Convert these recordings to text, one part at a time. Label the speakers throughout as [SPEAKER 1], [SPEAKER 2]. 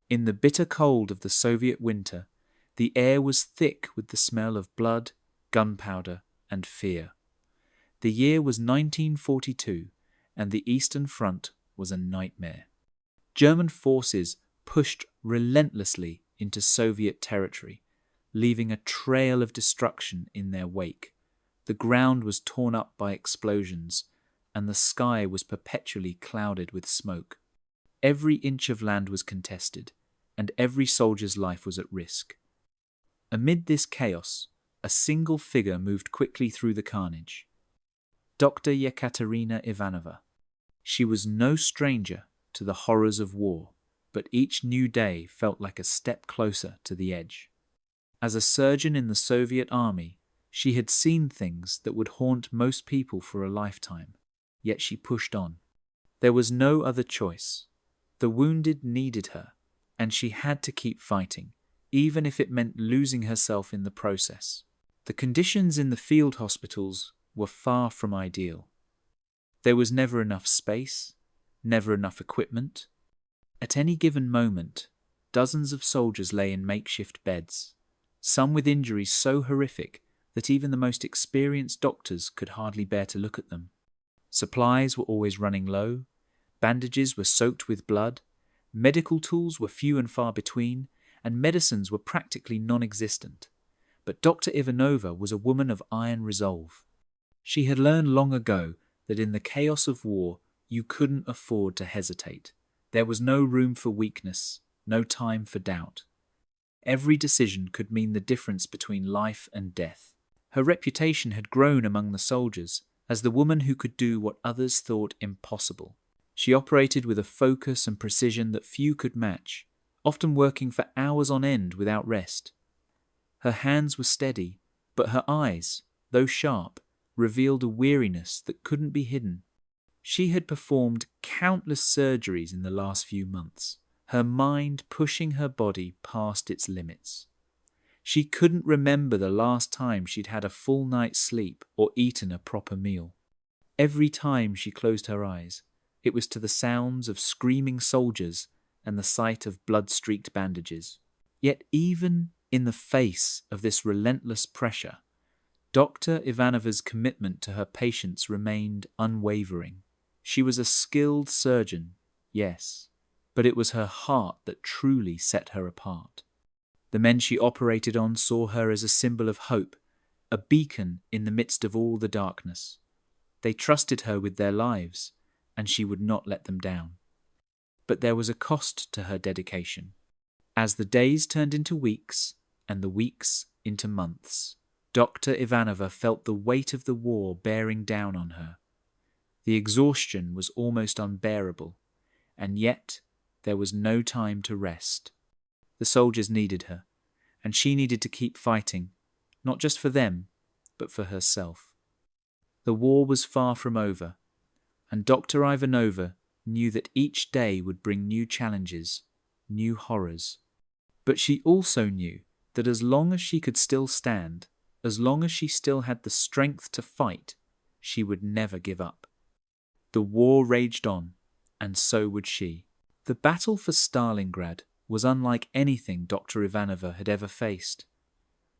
[SPEAKER 1] In the bitter cold of the Soviet winter, the air was thick with the smell of blood, gunpowder, and fear. The year was 1942, and the Eastern Front was a nightmare. German forces pushed relentlessly into Soviet territory, leaving a trail of destruction in their wake. The ground was torn up by explosions, and the sky was perpetually clouded with smoke. Every inch of land was contested, and every soldier's life was at risk. Amid this chaos, a single figure moved quickly through the carnage. Dr. Yekaterina Ivanova. She was no stranger to the horrors of war, but each new day felt like a step closer to the edge. As a surgeon in the Soviet army, she had seen things that would haunt most people for a lifetime, yet she pushed on. There was no other choice. The wounded needed her, and she had to keep fighting, even if it meant losing herself in the process. The conditions in the field hospitals were far from ideal. There was never enough space, never enough equipment. At any given moment, dozens of soldiers lay in makeshift beds, some with injuries so horrific that even the most experienced doctors could hardly bear to look at them. Supplies were always running low, bandages were soaked with blood, medical tools were few and far between, and medicines were practically non-existent. But Dr. Ivanova was a woman of iron resolve. She had learned long ago that in the chaos of war, you couldn't afford to hesitate. There was no room for weakness, no time for doubt. Every decision could mean the difference between life and death. Her reputation had grown among the soldiers as the woman who could do what others thought impossible. She operated with a focus and precision that few could match, often working for hours on end without rest. Her hands were steady, but her eyes, though sharp, revealed a weariness that couldn't be hidden. She had performed countless surgeries in the last few months, her mind pushing her body past its limits. She couldn't remember the last time she'd had a full night's sleep or eaten a proper meal. Every time she closed her eyes, it was to the sounds of screaming soldiers and the sight of blood-streaked bandages. Yet even in the face of this relentless pressure, Dr. Ivanova's commitment to her patients remained unwavering. She was a skilled surgeon, yes, but it was her heart that truly set her apart. The men she operated on saw her as a symbol of hope, a beacon in the midst of all the darkness. They trusted her with their lives, and she would not let them down. But there was a cost to her dedication. As the days turned into weeks, and the weeks into months, Dr. Ivanova felt the weight of the war bearing down on her. The exhaustion was almost unbearable, and yet there was no time to rest. The soldiers needed her, and she needed to keep fighting, not just for them, but for herself. The war was far from over, and Dr. Ivanova knew that each day would bring new challenges, new horrors. But she also knew that as long as she could still stand, as long as she still had the strength to fight, she would never give up. The war raged on, and so would she. The battle for Stalingrad was unlike anything Dr. Ivanova had ever faced.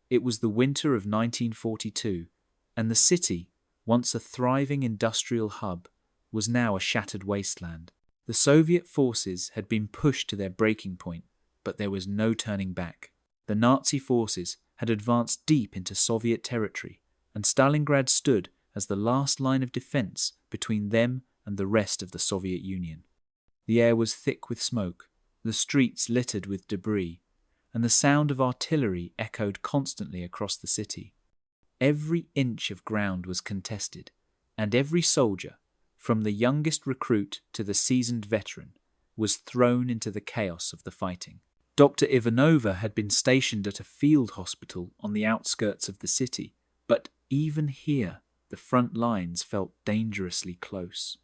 [SPEAKER 1] It was the winter of 1942, and the city, once a thriving industrial hub, was now a shattered wasteland. The Soviet forces had been pushed to their breaking point, but there was no turning back. The Nazi forces had advanced deep into Soviet territory, and Stalingrad stood as the last line of defense between them and the rest of the Soviet Union. The air was thick with smoke, the streets littered with debris, and the sound of artillery echoed constantly across the city. Every inch of ground was contested, and every soldier, from the youngest recruit to the seasoned veteran, was thrown into the chaos of the fighting. Dr. Ivanova had been stationed at a field hospital on the outskirts of the city, but even here the front lines felt dangerously close.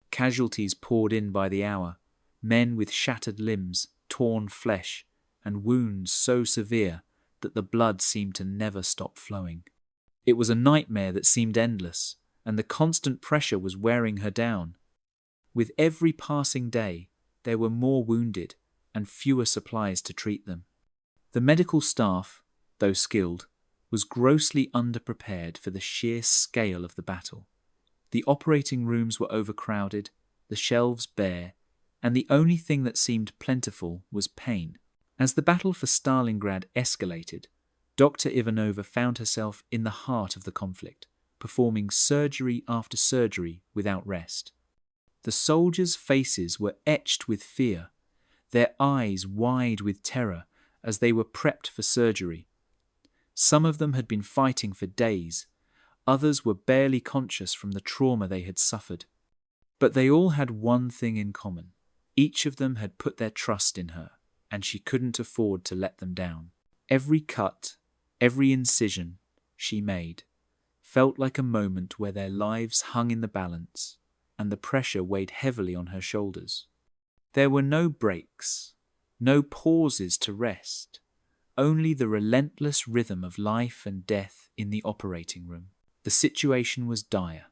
[SPEAKER 1] Casualties poured in by the hour, men with shattered limbs, torn flesh, and wounds so severe that the blood seemed to never stop flowing. It was a nightmare that seemed endless, and the constant pressure was wearing her down. With every passing day, there were more wounded, and fewer supplies to treat them. The medical staff, though skilled, was grossly underprepared for the sheer scale of the battle. The operating rooms were overcrowded, the shelves bare, and the only thing that seemed plentiful was pain. As the battle for Stalingrad escalated, Dr. Ivanova found herself in the heart of the conflict, performing surgery after surgery without rest. The soldiers' faces were etched with fear, their eyes wide with terror as they were prepped for surgery. Some of them had been fighting for days, others were barely conscious from the trauma they had suffered. But they all had one thing in common. Each of them had put their trust in her, and she couldn't afford to let them down. Every cut, every incision she made felt like a moment where their lives hung in the balance, and the pressure weighed heavily on her shoulders. There were no breaks, no pauses to rest, only the relentless rhythm of life and death in the operating room. The situation was dire.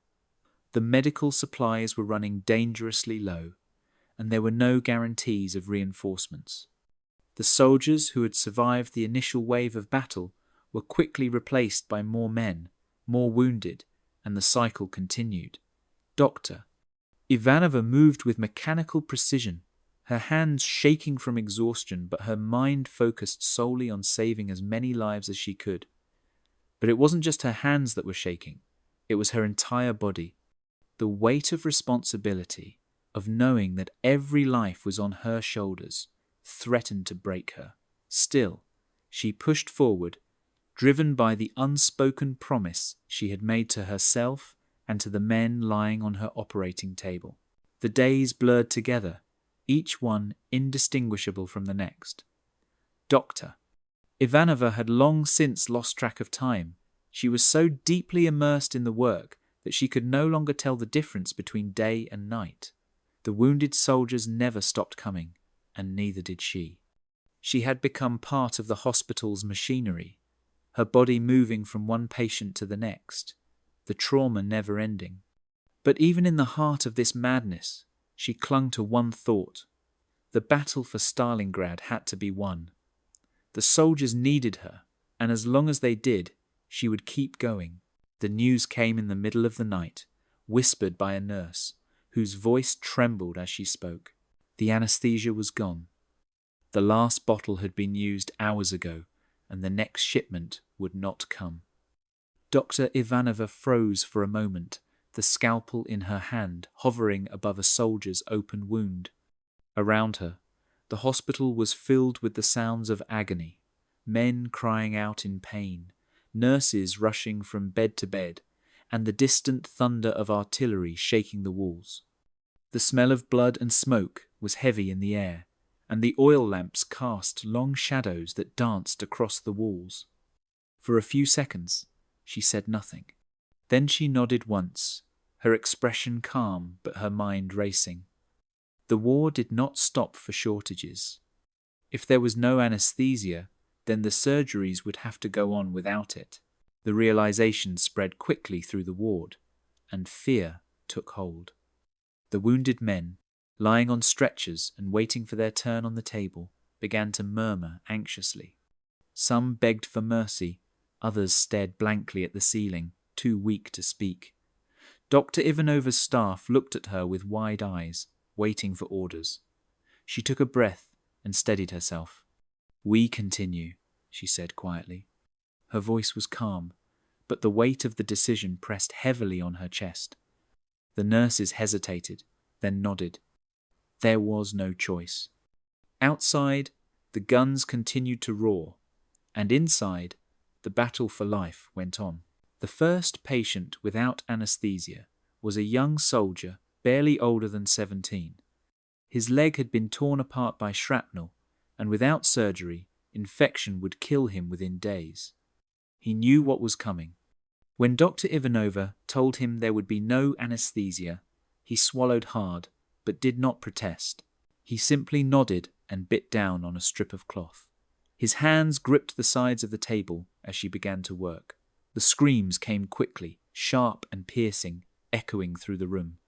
[SPEAKER 1] The medical supplies were running dangerously low, and there were no guarantees of reinforcements. The soldiers who had survived the initial wave of battle were quickly replaced by more men, more wounded, and the cycle continued. Dr. Ivanova moved with mechanical precision, her hands shaking from exhaustion, but her mind focused solely on saving as many lives as she could. But it wasn't just her hands that were shaking, it was her entire body. The weight of responsibility, of knowing that every life was on her shoulders, threatened to break her. Still, she pushed forward, driven by the unspoken promise she had made to herself and to the men lying on her operating table. The days blurred together, each one indistinguishable from the next. Dr. Ivanova had long since lost track of time. She was so deeply immersed in the work that she could no longer tell the difference between day and night. The wounded soldiers never stopped coming, and neither did she. She had become part of the hospital's machinery, her body moving from one patient to the next, the trauma never ending. But even in the heart of this madness, she clung to one thought. The battle for Stalingrad had to be won. The soldiers needed her, and as long as they did, she would keep going. The news came in the middle of the night, whispered by a nurse, whose voice trembled as she spoke. The anesthesia was gone. The last bottle had been used hours ago, and the next shipment would not come. Dr. Ivanova froze for a moment, the scalpel in her hand hovering above a soldier's open wound. Around her, the hospital was filled with the sounds of agony, men crying out in pain, nurses rushing from bed to bed, and the distant thunder of artillery shaking the walls. The smell of blood and smoke was heavy in the air, and the oil lamps cast long shadows that danced across the walls. For a few seconds, she said nothing. Then she nodded once, her expression calm but her mind racing. The war did not stop for shortages. If there was no anesthesia, then the surgeries would have to go on without it. The realization spread quickly through the ward, and fear took hold. The wounded men, lying on stretchers and waiting for their turn on the table, began to murmur anxiously. Some begged for mercy, others stared blankly at the ceiling, too weak to speak. Dr. Ivanova's staff looked at her with wide eyes, waiting for orders. She took a breath and steadied herself. "We continue," she said quietly. Her voice was calm, but the weight of the decision pressed heavily on her chest. The nurses hesitated, then nodded. There was no choice. Outside, the guns continued to roar, and inside, the battle for life went on. The first patient without anesthesia was a young soldier barely older than 17. His leg had been torn apart by shrapnel, and without surgery, infection would kill him within days. He knew what was coming. When Dr. Ivanova told him there would be no anesthesia, he swallowed hard, but did not protest. He simply nodded and bit down on a strip of cloth. His hands gripped the sides of the table as she began to work. The screams came quickly, sharp and piercing, echoing through the room.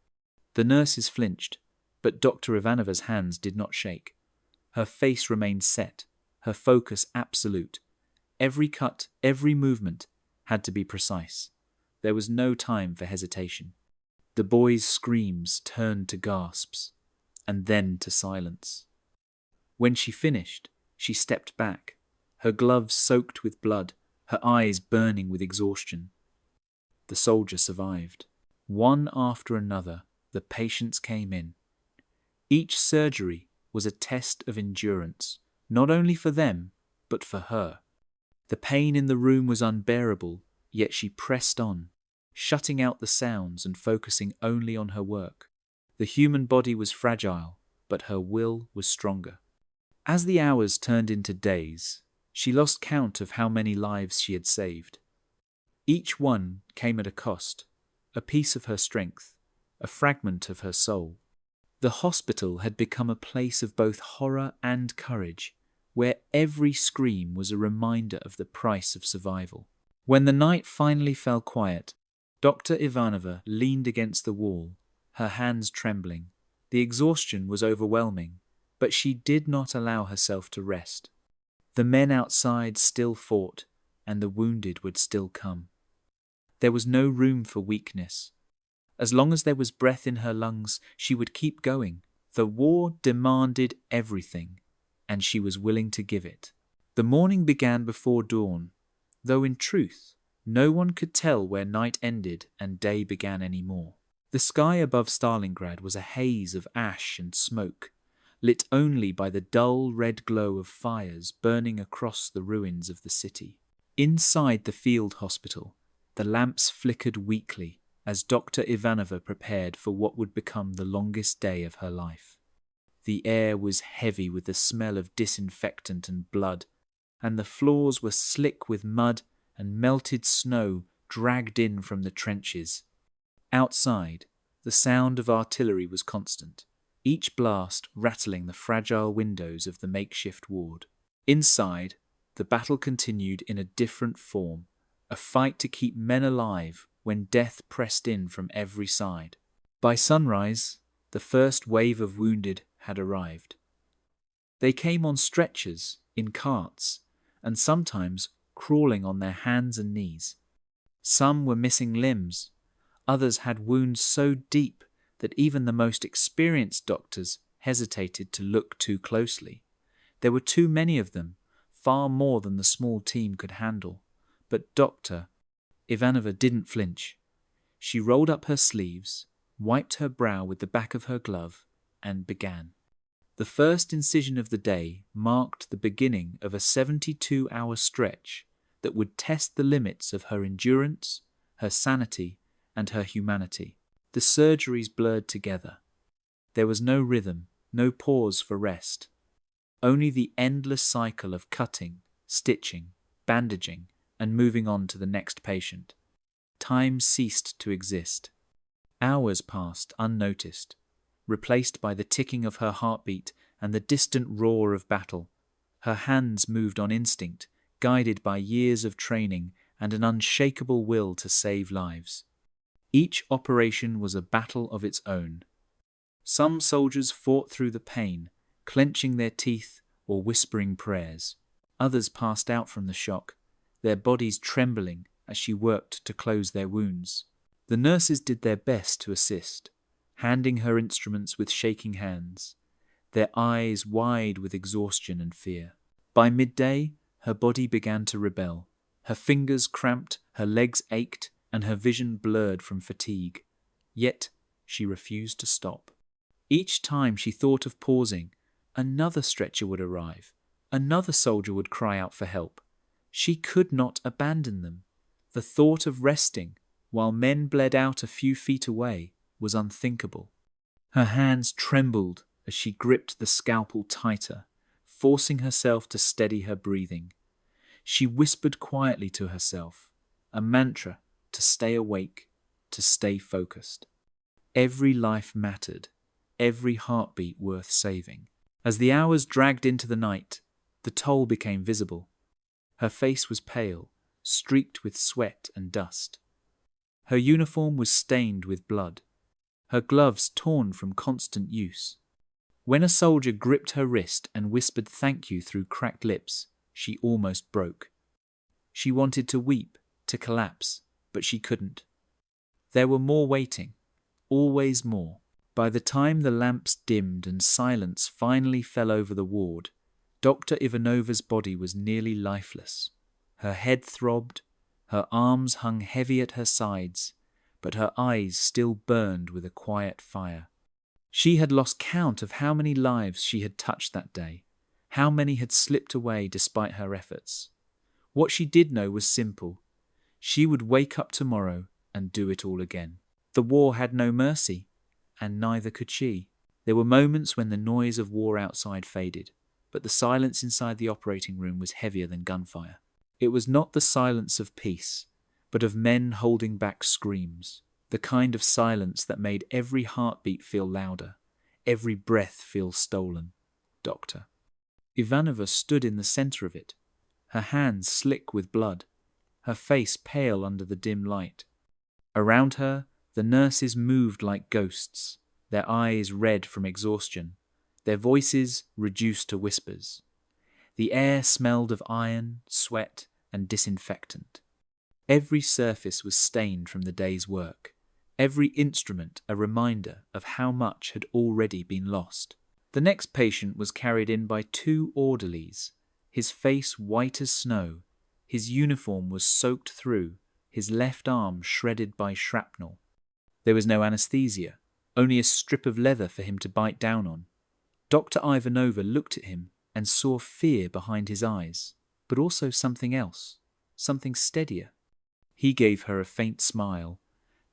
[SPEAKER 1] The nurses flinched, but Dr. Ivanova's hands did not shake. Her face remained set, her focus absolute. Every cut, every movement had to be precise. There was no time for hesitation. The boy's screams turned to gasps, and then to silence. When she finished, she stepped back, her gloves soaked with blood, her eyes burning with exhaustion. The soldier survived. One after another, the patients came in. Each surgery was a test of endurance, not only for them, but for her. The pain in the room was unbearable, yet she pressed on, shutting out the sounds and focusing only on her work. The human body was fragile, but her will was stronger. As the hours turned into days, she lost count of how many lives she had saved. Each one came at a cost, a piece of her strength, a fragment of her soul. The hospital had become a place of both horror and courage, where every scream was a reminder of the price of survival. When the night finally fell quiet, Dr. Ivanova leaned against the wall, her hands trembling. The exhaustion was overwhelming, but she did not allow herself to rest. The men outside still fought, and the wounded would still come. There was no room for weakness. As long as there was breath in her lungs, she would keep going. The war demanded everything, and she was willing to give it. The morning began before dawn, though in truth, no one could tell where night ended and day began any more. The sky above Stalingrad was a haze of ash and smoke, lit only by the dull red glow of fires burning across the ruins of the city. Inside the field hospital, the lamps flickered weakly as Dr. Ivanova prepared for what would become the longest day of her life. The air was heavy with the smell of disinfectant and blood, and the floors were slick with mud and melted snow dragged in from the trenches. Outside, the sound of artillery was constant, each blast rattling the fragile windows of the makeshift ward. Inside, the battle continued in a different form, a fight to keep men alive when death pressed in from every side. By sunrise, the first wave of wounded had arrived. They came on stretchers, in carts, and sometimes crawling on their hands and knees. Some were missing limbs, others had wounds so deep that even the most experienced doctors hesitated to look too closely. There were too many of them, far more than the small team could handle. But Dr. Ivanova didn't flinch. She rolled up her sleeves, wiped her brow with the back of her glove, and began. The first incision of the day marked the beginning of a 72-hour stretch that would test the limits of her endurance, her sanity, and her humanity. The surgeries blurred together. There was no rhythm, no pause for rest. Only the endless cycle of cutting, stitching, bandaging, and moving on to the next patient. Time ceased to exist. Hours passed unnoticed, replaced by the ticking of her heartbeat and the distant roar of battle. Her hands moved on instinct, guided by years of training and an unshakable will to save lives. Each operation was a battle of its own. Some soldiers fought through the pain, clenching their teeth or whispering prayers. Others passed out from the shock, their bodies trembling as she worked to close their wounds. The nurses did their best to assist, handing her instruments with shaking hands, their eyes wide with exhaustion and fear. By midday, her body began to rebel. Her fingers cramped, her legs ached, and her vision blurred from fatigue. Yet she refused to stop. Each time she thought of pausing, another stretcher would arrive. Another soldier would cry out for help. She could not abandon them. The thought of resting, while men bled out a few feet away, was unthinkable. Her hands trembled as she gripped the scalpel tighter, forcing herself to steady her breathing. She whispered quietly to herself, a mantra to stay awake, to stay focused. Every life mattered, every heartbeat worth saving. As the hours dragged into the night, the toll became visible. Her face was pale, streaked with sweat and dust. Her uniform was stained with blood, her gloves torn from constant use. When a soldier gripped her wrist and whispered thank you through cracked lips, she almost broke. She wanted to weep, to collapse, but she couldn't. There were more waiting, always more. By the time the lamps dimmed and silence finally fell over the ward, Dr. Ivanova's body was nearly lifeless. Her head throbbed, her arms hung heavy at her sides, but her eyes still burned with a quiet fire. She had lost count of how many lives she had touched that day, how many had slipped away despite her efforts. What she did know was simple. She would wake up tomorrow and do it all again. The war had no mercy, and neither could she. There were moments when the noise of war outside faded, but the silence inside the operating room was heavier than gunfire. It was not the silence of peace, but of men holding back screams, the kind of silence that made every heartbeat feel louder, every breath feel stolen. Doctor. Ivanova stood in the center of it, her hands slick with blood, her face pale under the dim light. Around her, the nurses moved like ghosts, their eyes red from exhaustion, their voices reduced to whispers. The air smelled of iron, sweat, and disinfectant. Every surface was stained from the day's work, every instrument a reminder of how much had already been lost. The next patient was carried in by 2 orderlies, his face white as snow, his uniform was soaked through, his left arm shredded by shrapnel. There was no anesthesia, only a strip of leather for him to bite down on. Dr. Ivanova looked at him and saw fear behind his eyes, but also something else, something steadier. He gave her a faint smile,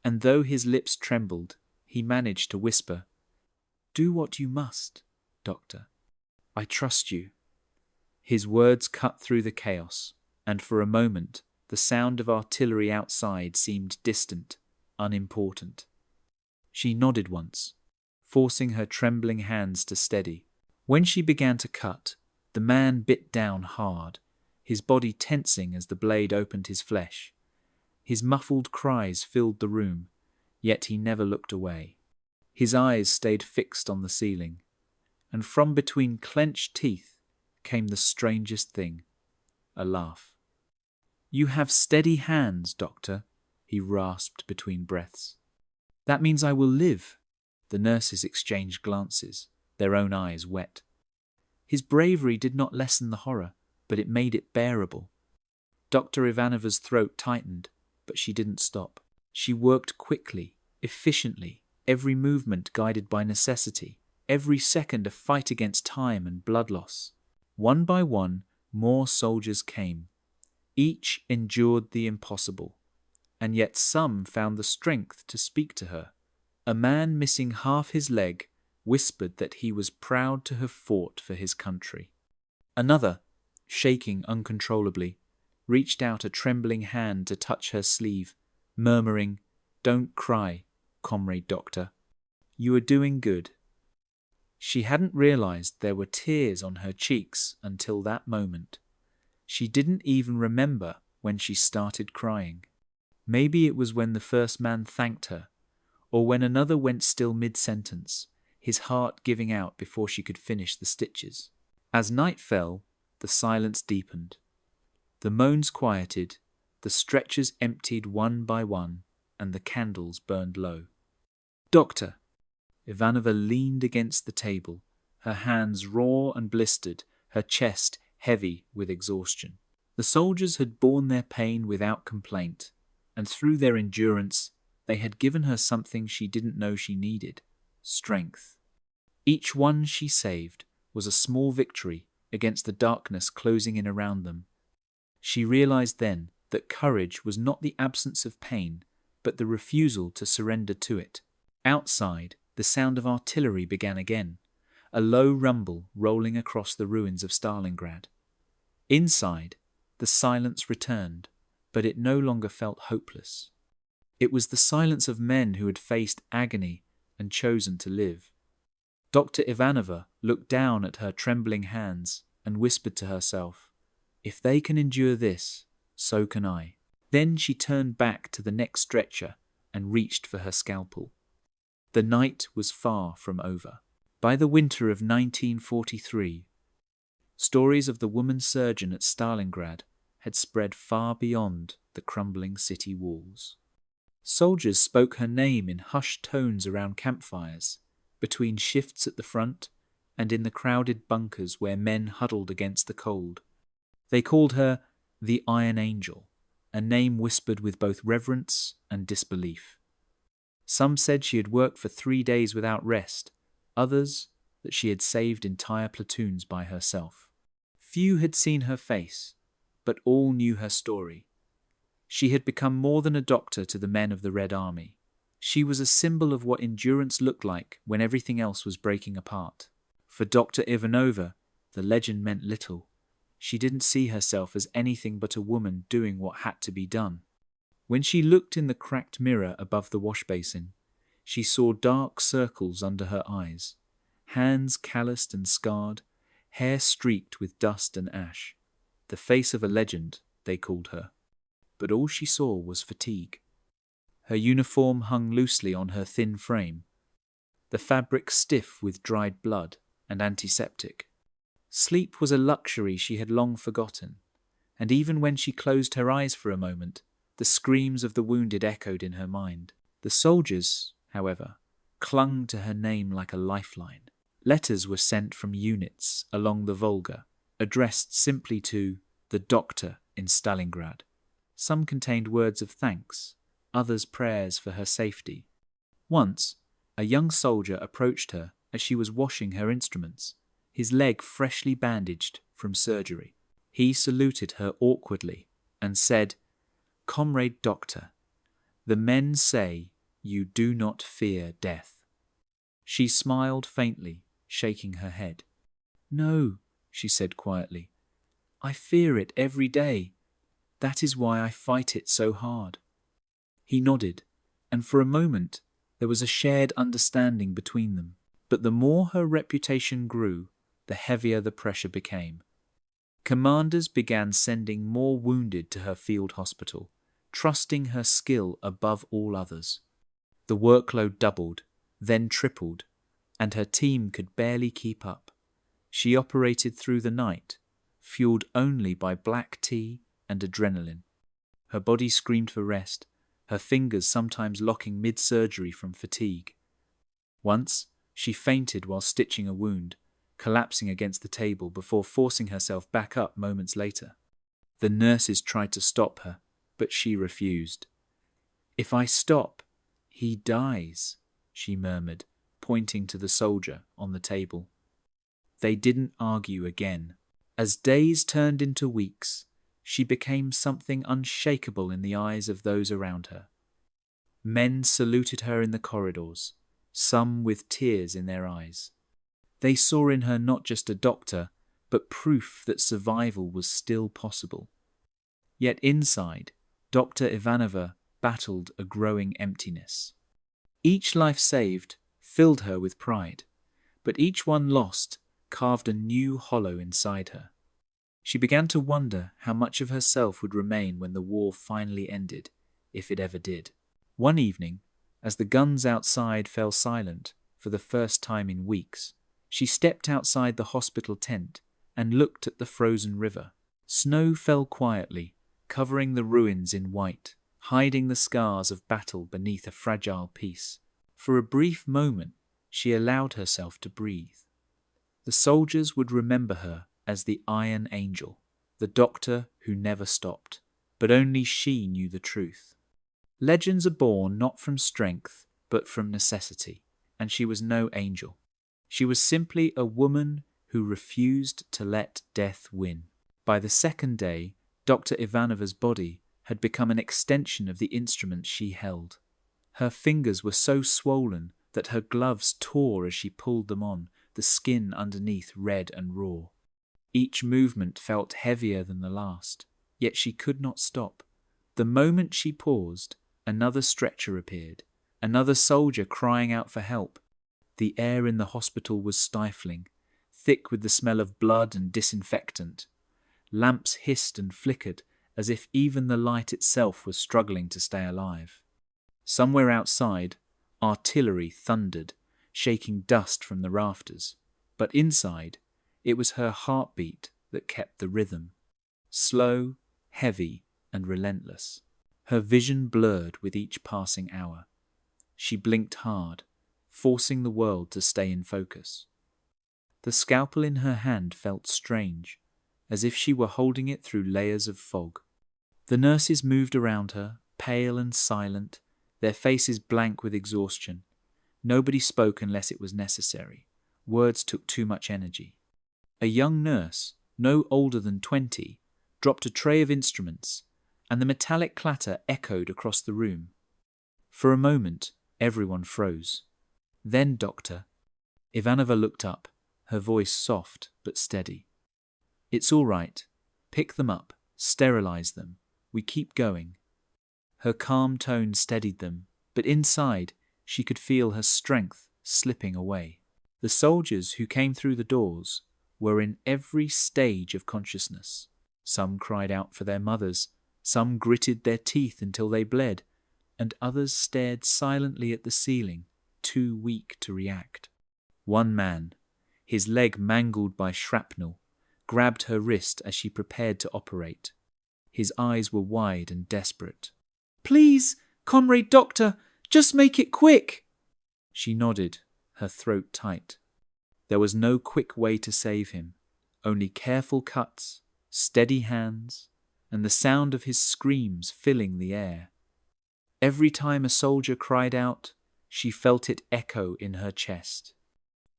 [SPEAKER 1] and though his lips trembled, he managed to whisper, "Do what you must, Doctor. I trust you." His words cut through the chaos, and for a moment the sound of artillery outside seemed distant, unimportant. She nodded once, forcing her trembling hands to steady. When she began to cut, the man bit down hard, his body tensing as the blade opened his flesh. His muffled cries filled the room, yet he never looked away. His eyes stayed fixed on the ceiling, and from between clenched teeth came the strangest thing, a laugh. "You have steady hands, Doctor," he rasped between breaths. "That means I will live." The nurses exchanged glances, their own eyes wet. His bravery did not lessen the horror, but it made it bearable. Dr. Ivanova's throat tightened, but she didn't stop. She worked quickly, efficiently, every movement guided by necessity, every second a fight against time and blood loss. One by one, more soldiers came. Each endured the impossible, and yet some found the strength to speak to her. A man missing half his leg whispered that he was proud to have fought for his country. Another, shaking uncontrollably, reached out a trembling hand to touch her sleeve, murmuring, "Don't cry, comrade doctor. You are doing good." She hadn't realized there were tears on her cheeks until that moment. She didn't even remember when she started crying. Maybe it was when the first man thanked her, or when another went still mid-sentence, his heart giving out before she could finish the stitches. As night fell, the silence deepened. The moans quieted, the stretchers emptied one by one, and the candles burned low. "Doctor!" Ivanova leaned against the table, her hands raw and blistered, her chest heavy with exhaustion. The soldiers had borne their pain without complaint, and through their endurance, they had given her something she didn't know she needed: strength. Each one she saved was a small victory against the darkness closing in around them. She realized then that courage was not the absence of pain, but the refusal to surrender to it. Outside, the sound of artillery began again, a low rumble rolling across the ruins of Stalingrad. Inside, the silence returned, but it no longer felt hopeless. It was the silence of men who had faced agony and chosen to live. Dr. Ivanova looked down at her trembling hands and whispered to herself, "If they can endure this, so can I." Then she turned back to the next stretcher and reached for her scalpel. The night was far from over. By the winter of 1943, stories of the woman surgeon at Stalingrad had spread far beyond the crumbling city walls. Soldiers spoke her name in hushed tones around campfires, between shifts at the front, and in the crowded bunkers where men huddled against the cold. They called her the Iron Angel, a name whispered with both reverence and disbelief. Some said she had worked for 3 days without rest, others that she had saved entire platoons by herself. Few had seen her face, but all knew her story. She had become more than a doctor to the men of the Red Army. She was a symbol of what endurance looked like when everything else was breaking apart. For Dr. Ivanova, the legend meant little. She didn't see herself as anything but a woman doing what had to be done. When she looked in the cracked mirror above the wash basin, she saw dark circles under her eyes, hands calloused and scarred, hair streaked with dust and ash. The face of a legend, they called her. But all she saw was fatigue. Her uniform hung loosely on her thin frame, the fabric stiff with dried blood and antiseptic. Sleep was a luxury she had long forgotten, and even when she closed her eyes for a moment, the screams of the wounded echoed in her mind. The soldiers, however, clung to her name like a lifeline. Letters were sent from units along the Volga, addressed simply to the doctor in Stalingrad. Some contained words of thanks, others prayers for her safety. Once, a young soldier approached her as she was washing her instruments, his leg freshly bandaged from surgery. He saluted her awkwardly and said, "Comrade Doctor, the men say you do not fear death." She smiled faintly, shaking her head. "No," she said quietly, "I fear it every day. That is why I fight it so hard." He nodded, and for a moment there was a shared understanding between them. But the more her reputation grew, the heavier the pressure became. Commanders began sending more wounded to her field hospital, trusting her skill above all others. The workload doubled, then tripled, and her team could barely keep up. She operated through the night, fueled only by black tea and adrenaline. Her body screamed for rest, her fingers sometimes locking mid-surgery from fatigue. Once, she fainted while stitching a wound, collapsing against the table before forcing herself back up moments later. The nurses tried to stop her, but she refused. "If I stop, he dies," she murmured, pointing to the soldier on the table. They didn't argue again. As days turned into weeks, she became something unshakable in the eyes of those around her. Men saluted her in the corridors, some with tears in their eyes. They saw in her not just a doctor, but proof that survival was still possible. Yet inside, Dr. Ivanova battled a growing emptiness. Each life saved filled her with pride, but each one lost carved a new hollow inside her. She began to wonder how much of herself would remain when the war finally ended, if it ever did. One evening, as the guns outside fell silent for the first time in weeks, she stepped outside the hospital tent and looked at the frozen river. Snow fell quietly, covering the ruins in white, hiding the scars of battle beneath a fragile peace. For a brief moment, she allowed herself to breathe. The soldiers would remember her as the Iron Angel, the doctor who never stopped, but only she knew the truth. Legends are born not from strength, but from necessity, and she was no angel. She was simply a woman who refused to let death win. By the second day, Dr. Ivanova's body had become an extension of the instrument she held. Her fingers were so swollen that her gloves tore as she pulled them on, the skin underneath red and raw. Each movement felt heavier than the last, yet she could not stop. The moment she paused, another stretcher appeared, another soldier crying out for help. The air in the hospital was stifling, thick with the smell of blood and disinfectant. Lamps hissed and flickered as if even the light itself was struggling to stay alive. Somewhere outside, artillery thundered, shaking dust from the rafters. But inside, it was her heartbeat that kept the rhythm. Slow, heavy, and relentless. Her vision blurred with each passing hour. She blinked hard, forcing the world to stay in focus. The scalpel in her hand felt strange, as if she were holding it through layers of fog. The nurses moved around her, pale and silent, their faces blank with exhaustion. Nobody spoke unless it was necessary. Words took too much energy. A young nurse, no older than 20, dropped a tray of instruments, and the metallic clatter echoed across the room. For a moment, everyone froze. Then, Doctor. Ivanova looked up, her voice soft but steady. It's all right. Pick them up, sterilize them. We keep going. Her calm tone steadied them, but inside she could feel her strength slipping away. The soldiers who came through the doors were in every stage of consciousness. Some cried out for their mothers, some gritted their teeth until they bled, and others stared silently at the ceiling, too weak to react. One man, his leg mangled by shrapnel, grabbed her wrist as she prepared to operate. His eyes were wide and desperate. "Please, comrade doctor, just make it quick!" She nodded, her throat tight. There was no quick way to save him, only careful cuts, steady hands, and the sound of his screams filling the air. Every time a soldier cried out, she felt it echo in her chest.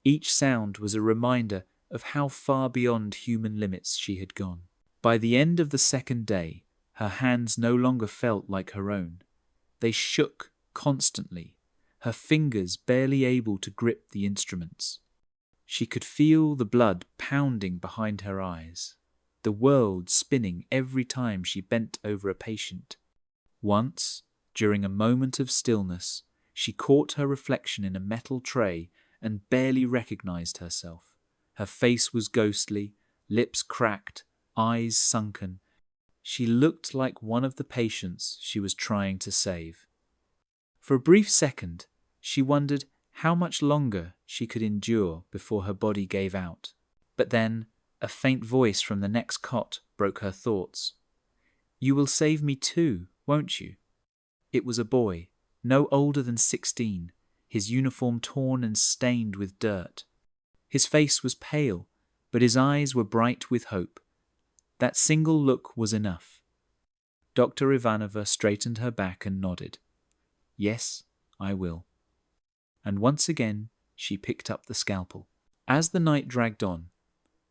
[SPEAKER 1] Each sound was a reminder of how far beyond human limits she had gone. By the end of the second day, her hands no longer felt like her own. They shook constantly, her fingers barely able to grip the instruments. She could feel the blood pounding behind her eyes, the world spinning every time she bent over a patient. Once, during a moment of stillness, she caught her reflection in a metal tray and barely recognized herself. Her face was ghostly, lips cracked, eyes sunken. She looked like one of the patients she was trying to save. For a brief second, she wondered how much longer she could endure before her body gave out. But then, a faint voice from the next cot broke her thoughts. "You will save me too, won't you?" It was a boy, no older than 16, his uniform torn and stained with dirt. His face was pale, but his eyes were bright with hope. That single look was enough. Dr. Ivanova straightened her back and nodded. "Yes, I will." And once again she picked up the scalpel. As the night dragged on,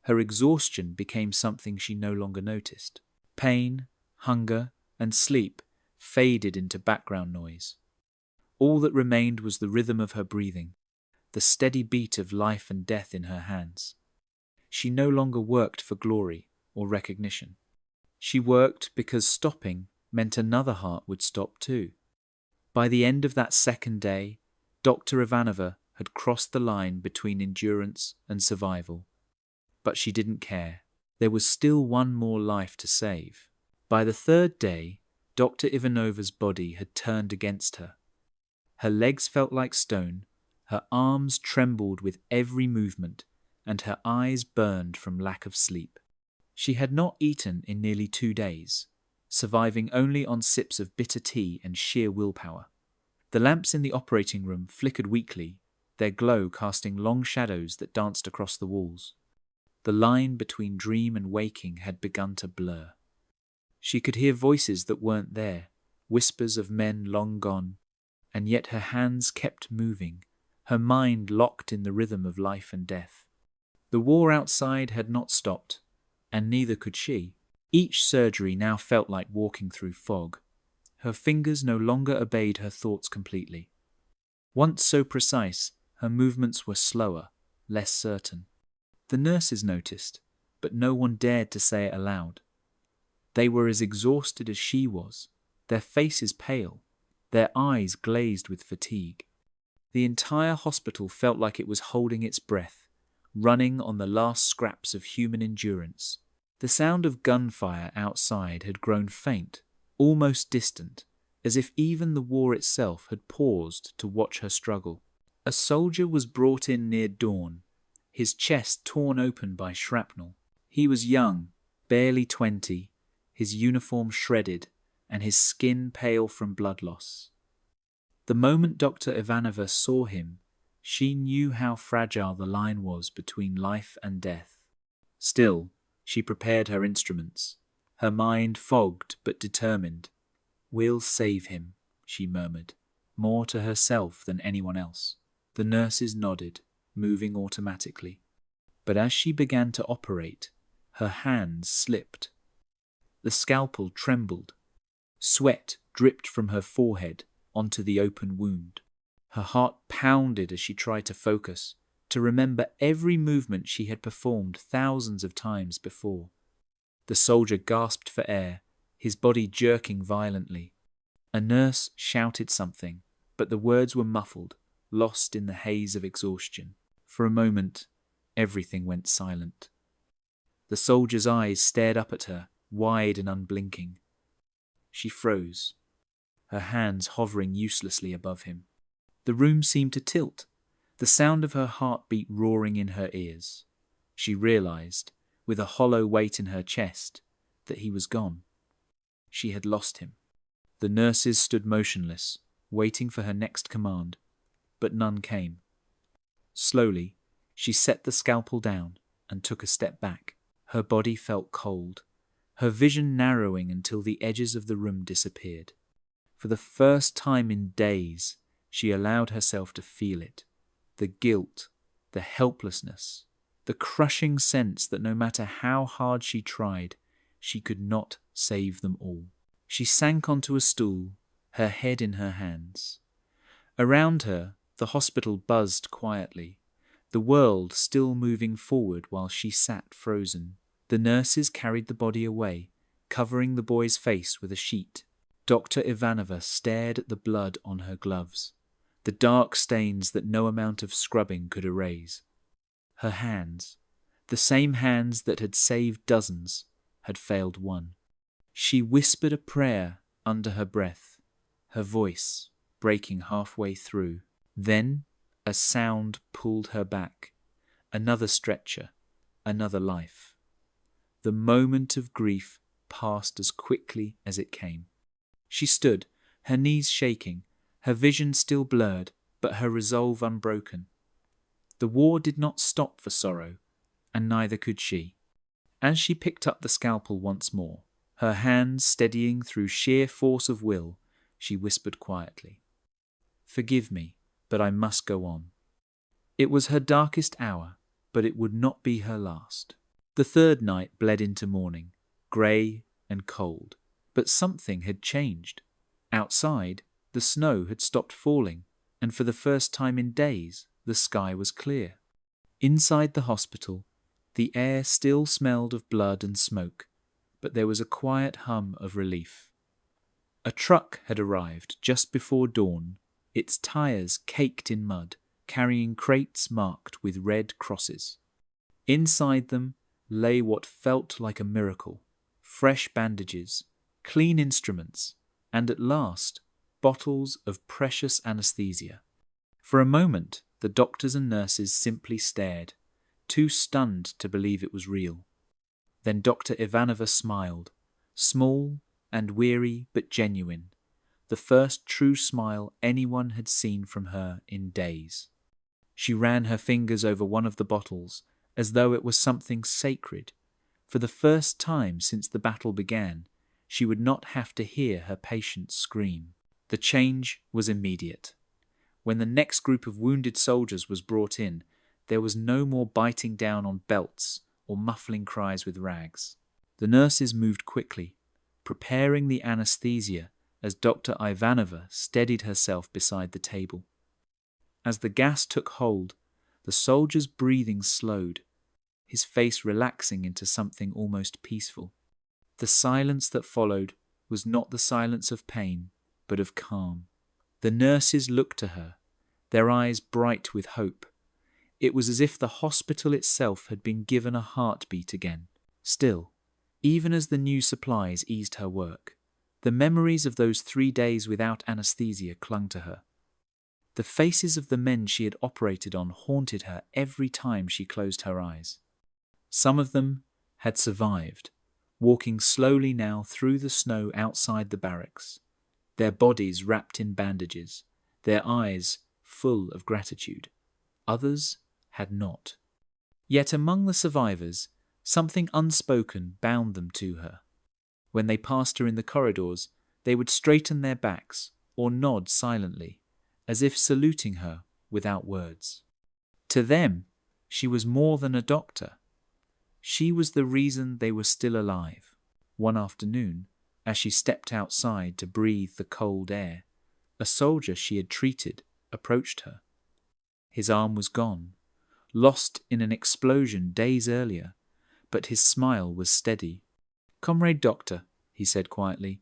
[SPEAKER 1] her exhaustion became something she no longer noticed. Pain, hunger, and sleep faded into background noise. All that remained was the rhythm of her breathing, the steady beat of life and death in her hands. She no longer worked for glory or recognition. She worked because stopping meant another heart would stop too. By the end of that second day, Dr. Ivanova had crossed the line between endurance and survival. But she didn't care. There was still one more life to save. By the third day, Dr. Ivanova's body had turned against her. Her legs felt like stone, her arms trembled with every movement, and her eyes burned from lack of sleep. She had not eaten in nearly 2 days, surviving only on sips of bitter tea and sheer willpower. The lamps in the operating room flickered weakly, their glow casting long shadows that danced across the walls. The line between dream and waking had begun to blur. She could hear voices that weren't there, whispers of men long gone, and yet her hands kept moving, her mind locked in the rhythm of life and death. The war outside had not stopped, and neither could she. Each surgery now felt like walking through fog. Her fingers no longer obeyed her thoughts completely. Once so precise, her movements were slower, less certain. The nurses noticed, but no one dared to say it aloud. They were as exhausted as she was, their faces pale, their eyes glazed with fatigue. The entire hospital felt like it was holding its breath, running on the last scraps of human endurance. The sound of gunfire outside had grown faint, almost distant, as if even the war itself had paused to watch her struggle. A soldier was brought in near dawn, his chest torn open by shrapnel. He was young, barely 20, his uniform shredded, and his skin pale from blood loss. The moment Dr. Ivanova saw him, she knew how fragile the line was between life and death. Still, she prepared her instruments, her mind fogged but determined. "We'll save him," she murmured, more to herself than anyone else. The nurses nodded, moving automatically. But as she began to operate, her hands slipped. The scalpel trembled. Sweat dripped from her forehead onto the open wound. Her heart pounded as she tried to focus, to remember every movement she had performed thousands of times before. The soldier gasped for air, his body jerking violently. A nurse shouted something, but the words were muffled, lost in the haze of exhaustion. For a moment, everything went silent. The soldier's eyes stared up at her, wide and unblinking. She froze, her hands hovering uselessly above him. The room seemed to tilt, the sound of her heartbeat roaring in her ears. She realized, with a hollow weight in her chest, that he was gone. She had lost him. The nurses stood motionless, waiting for her next command, but none came. Slowly, she set the scalpel down and took a step back. Her body felt cold, her vision narrowing until the edges of the room disappeared. For the first time in days, she allowed herself to feel it. The guilt, the helplessness, the crushing sense that no matter how hard she tried, she could not save them all. She sank onto a stool, her head in her hands. Around her, the hospital buzzed quietly, the world still moving forward while she sat frozen. The nurses carried the body away, covering the boy's face with a sheet. Dr. Ivanova stared at the blood on her gloves, the dark stains that no amount of scrubbing could erase. Her hands, the same hands that had saved dozens, had failed one. She whispered a prayer under her breath, her voice breaking halfway through. Then a sound pulled her back. Another stretcher, another life. The moment of grief passed as quickly as it came. She stood, her knees shaking, her vision still blurred, but her resolve unbroken. The war did not stop for sorrow, and neither could she. As she picked up the scalpel once more, her hands steadying through sheer force of will, she whispered quietly, "Forgive me, but I must go on." It was her darkest hour, but it would not be her last. The third night bled into morning, grey and cold, but something had changed. Outside, the snow had stopped falling, and for the first time in days, the sky was clear. Inside the hospital, the air still smelled of blood and smoke, but there was a quiet hum of relief. A truck had arrived just before dawn, its tires caked in mud, carrying crates marked with red crosses. Inside them lay what felt like a miracle: fresh bandages, clean instruments, and at last, bottles of precious anesthesia. For a moment, the doctors and nurses simply stared, too stunned to believe it was real. Then Dr. Ivanova smiled, small and weary but genuine, the first true smile anyone had seen from her in days. She ran her fingers over one of the bottles as though it was something sacred. For the first time since the battle began, she would not have to hear her patients scream. The change was immediate. When the next group of wounded soldiers was brought in, there was no more biting down on belts or muffling cries with rags. The nurses moved quickly, preparing the anesthesia as Dr. Ivanova steadied herself beside the table. As the gas took hold, the soldier's breathing slowed, his face relaxing into something almost peaceful. The silence that followed was not the silence of pain, but of calm. The nurses looked to her, their eyes bright with hope. It was as if the hospital itself had been given a heartbeat again. Still, even as the new supplies eased her work, the memories of those 3 days without anesthesia clung to her. The faces of the men she had operated on haunted her every time she closed her eyes. Some of them had survived, walking slowly now through the snow outside the barracks, their bodies wrapped in bandages, their eyes full of gratitude. Others had not. Yet among the survivors, something unspoken bound them to her. When they passed her in the corridors, they would straighten their backs or nod silently, as if saluting her without words. To them, she was more than a doctor. She was the reason they were still alive. One afternoon, as she stepped outside to breathe the cold air, a soldier she had treated approached her. His arm was gone, lost in an explosion days earlier, but his smile was steady. "Comrade Doctor," he said quietly,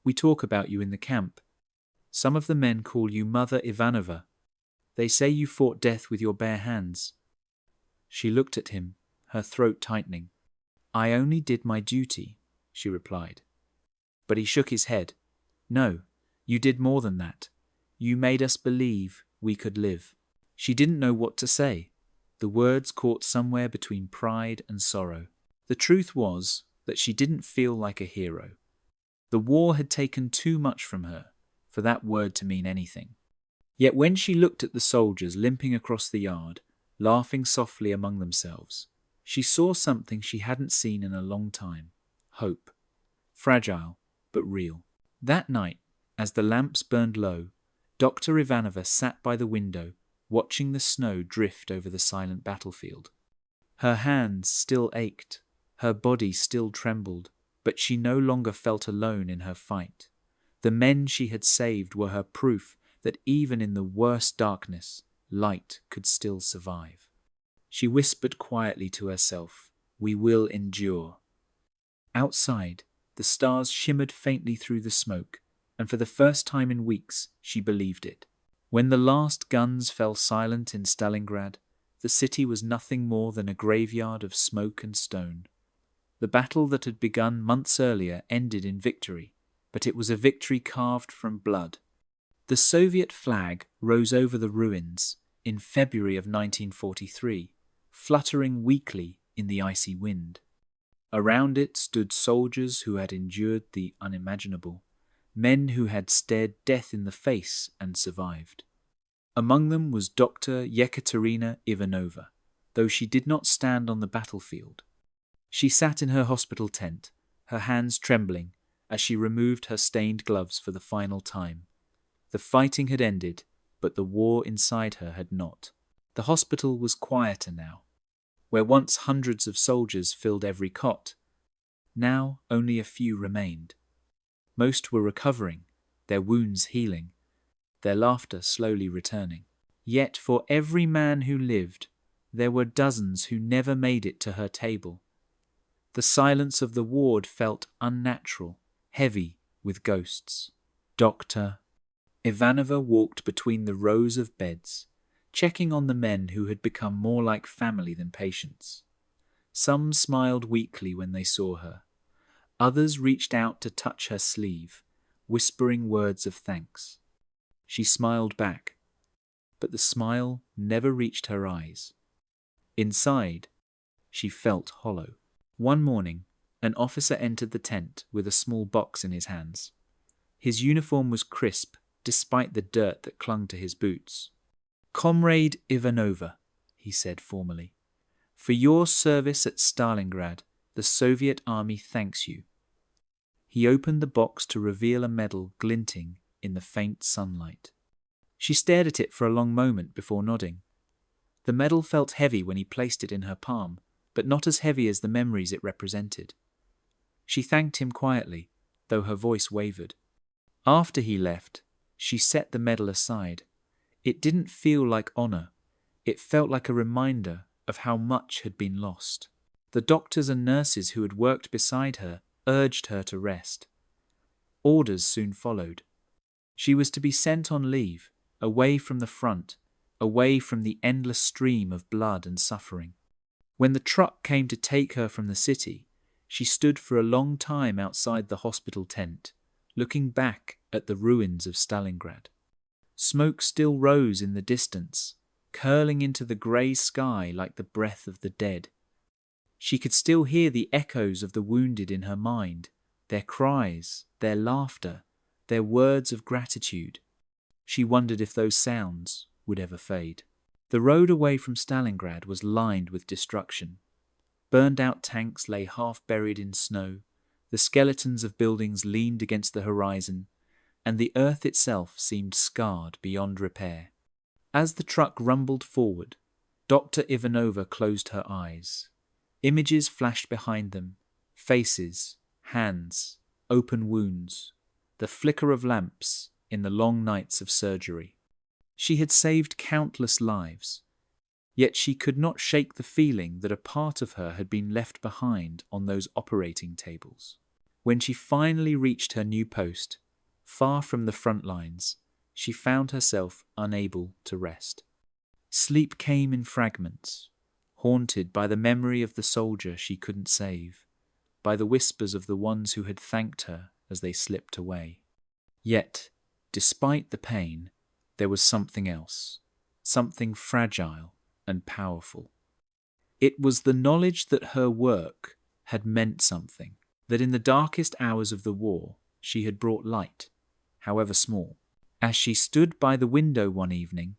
[SPEAKER 1] "we talk about you in the camp. Some of the men call you Mother Ivanova. They say you fought death with your bare hands." She looked at him, her throat tightening. "I only did my duty," she replied. But he shook his head. "No, you did more than that. You made us believe we could live." She didn't know what to say. The words caught somewhere between pride and sorrow. The truth was that she didn't feel like a hero. The war had taken too much from her for that word to mean anything. Yet when she looked at the soldiers limping across the yard, laughing softly among themselves, she saw something she hadn't seen in a long time. Hope. Fragile, but real. That night, as the lamps burned low, Dr. Ivanova sat by the window, watching the snow drift over the silent battlefield. Her hands still ached, her body still trembled, but she no longer felt alone in her fight. The men she had saved were her proof that even in the worst darkness, light could still survive. She whispered quietly to herself, "We will endure." Outside, the stars shimmered faintly through the smoke, and for the first time in weeks, she believed it. When the last guns fell silent in Stalingrad, the city was nothing more than a graveyard of smoke and stone. The battle that had begun months earlier ended in victory, but it was a victory carved from blood. The Soviet flag rose over the ruins in February of 1943, fluttering weakly in the icy wind. Around it stood soldiers who had endured the unimaginable, men who had stared death in the face and survived. Among them was Dr. Yekaterina Ivanova, though she did not stand on the battlefield. She sat in her hospital tent, her hands trembling as she removed her stained gloves for the final time. The fighting had ended, but the war inside her had not. The hospital was quieter now. Where once hundreds of soldiers filled every cot, now only a few remained. Most were recovering, their wounds healing, their laughter slowly returning. Yet for every man who lived, there were dozens who never made it to her table. The silence of the ward felt unnatural, heavy with ghosts. Dr. Ivanova walked between the rows of beds, checking on the men who had become more like family than patients. Some smiled weakly when they saw her. Others reached out to touch her sleeve, whispering words of thanks. She smiled back, but the smile never reached her eyes. Inside, she felt hollow. One morning, an officer entered the tent with a small box in his hands. His uniform was crisp, despite the dirt that clung to his boots. "Comrade Ivanova," he said formally, "for your service at Stalingrad, the Soviet army thanks you." He opened the box to reveal a medal glinting in the faint sunlight. She stared at it for a long moment before nodding. The medal felt heavy when he placed it in her palm, but not as heavy as the memories it represented. She thanked him quietly, though her voice wavered. After he left, she set the medal aside. It didn't feel like honor. It felt like a reminder of how much had been lost. The doctors and nurses who had worked beside her urged her to rest. Orders soon followed. She was to be sent on leave, away from the front, away from the endless stream of blood and suffering. When the truck came to take her from the city, she stood for a long time outside the hospital tent, looking back at the ruins of Stalingrad. Smoke still rose in the distance, curling into the grey sky like the breath of the dead. She could still hear the echoes of the wounded in her mind, their cries, their laughter, their words of gratitude. She wondered if those sounds would ever fade. The road away from Stalingrad was lined with destruction. Burned-out tanks lay half buried in snow, the skeletons of buildings leaned against the horizon, and the earth itself seemed scarred beyond repair. As the truck rumbled forward, Dr. Ivanova closed her eyes. Images flashed behind them, faces, hands, open wounds, the flicker of lamps in the long nights of surgery. She had saved countless lives, yet she could not shake the feeling that a part of her had been left behind on those operating tables. When she finally reached her new post, far from the front lines, she found herself unable to rest. Sleep came in fragments, haunted by the memory of the soldier she couldn't save, by the whispers of the ones who had thanked her as they slipped away. Yet, despite the pain, there was something else, something fragile and powerful. It was the knowledge that her work had meant something, that in the darkest hours of the war she had brought light, however small. As she stood by the window one evening,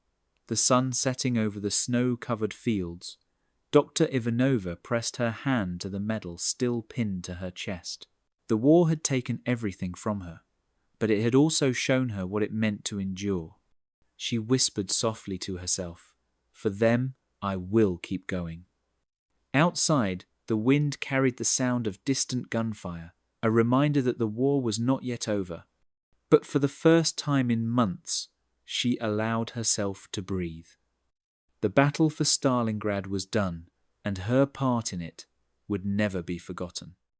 [SPEAKER 1] the sun setting over the snow-covered fields, Dr. Ivanova pressed her hand to the medal still pinned to her chest. The war had taken everything from her, but it had also shown her what it meant to endure. She whispered softly to herself, "For them, I will keep going." Outside, the wind carried the sound of distant gunfire, a reminder that the war was not yet over. But for the first time in months, she allowed herself to breathe. The battle for Stalingrad was done, and her part in it would never be forgotten.